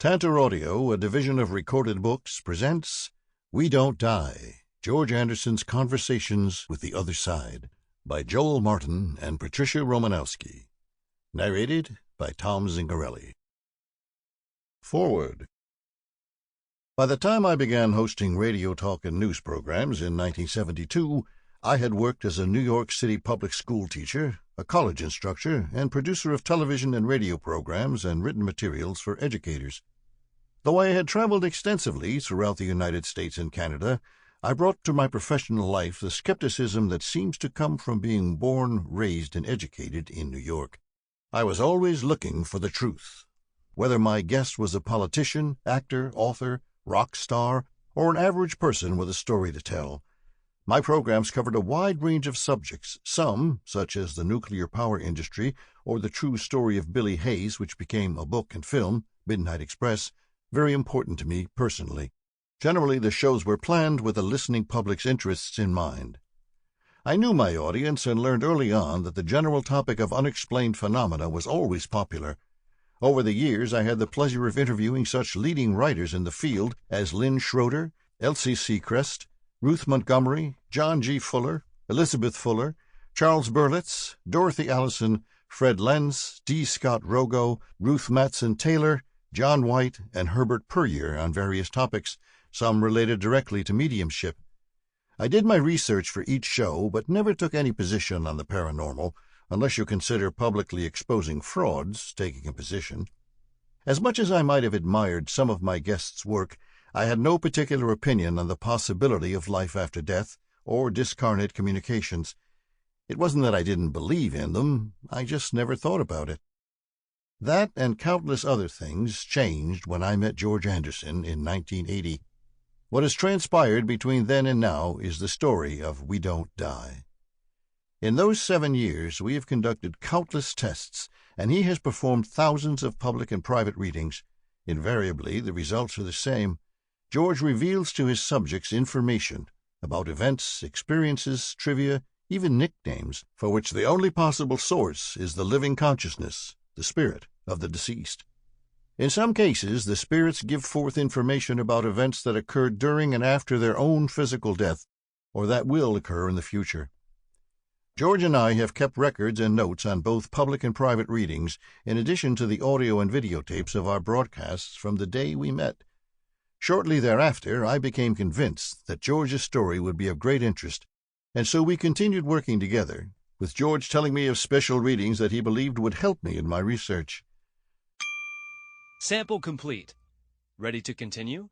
Tantor Audio, a division of Recorded Books, presents We Don't Die, George Anderson's Conversations with the Other Side, by Joel Martin and Patricia Romanowski. Narrated by Tom Zingarelli. Forward. By the time I began hosting radio talk and news programs in 1972, I had worked as a New York City public school teacher, a college instructor, and producer of television and radio programs and written materials for educators. Though I had traveled extensively throughout the United States and Canada, I brought to my professional life the skepticism that seems to come from being born, raised, and educated in New York. I was always looking for the truth. Whether my guest was a politician, actor, author, rock star, or an average person with a story to tell, my programs covered a wide range of subjects, some, such as the nuclear power industry or the true story of Billy Hayes, which became a book and film, Midnight Express, very important to me personally. Generally, the shows were planned with the listening public's interests in mind. I knew my audience and learned early on that the general topic of unexplained phenomena was always popular. Over the years, I had the pleasure of interviewing such leading writers in the field as Lynn Schroeder, Elsie Seacrest, Ruth Montgomery, John G. Fuller, Elizabeth Fuller, Charles Berlitz, Dorothy Allison, Fred Lenz, D. Scott Rogo, Ruth Matson Taylor, John White, and Herbert Puryear on various topics, some related directly to mediumship. I did my research for each show, but never took any position on the paranormal, unless you consider publicly exposing frauds, taking a position. As much as I might have admired some of my guests' work, I had no particular opinion on the possibility of life after death or discarnate communications. It wasn't that I didn't believe in them, I just never thought about it. That and countless other things changed when I met George Anderson in 1980. What has transpired between then and now is the story of We Don't Die. In those 7 years, we have conducted countless tests, and he has performed thousands of public and private readings. Invariably, the results are the same. George reveals to his subjects information about events, experiences, trivia, even nicknames, for which the only possible source is the living consciousness, the spirit of the deceased. In some cases, the spirits give forth information about events that occurred during and after their own physical death, or that will occur in the future. George and I have kept records and notes on both public and private readings, in addition to the audio and videotapes of our broadcasts from the day we met. Shortly thereafter, I became convinced that George's story would be of great interest, and so we continued working together, with George telling me of special readings that he believed would help me in my research. Sample complete. Ready to continue?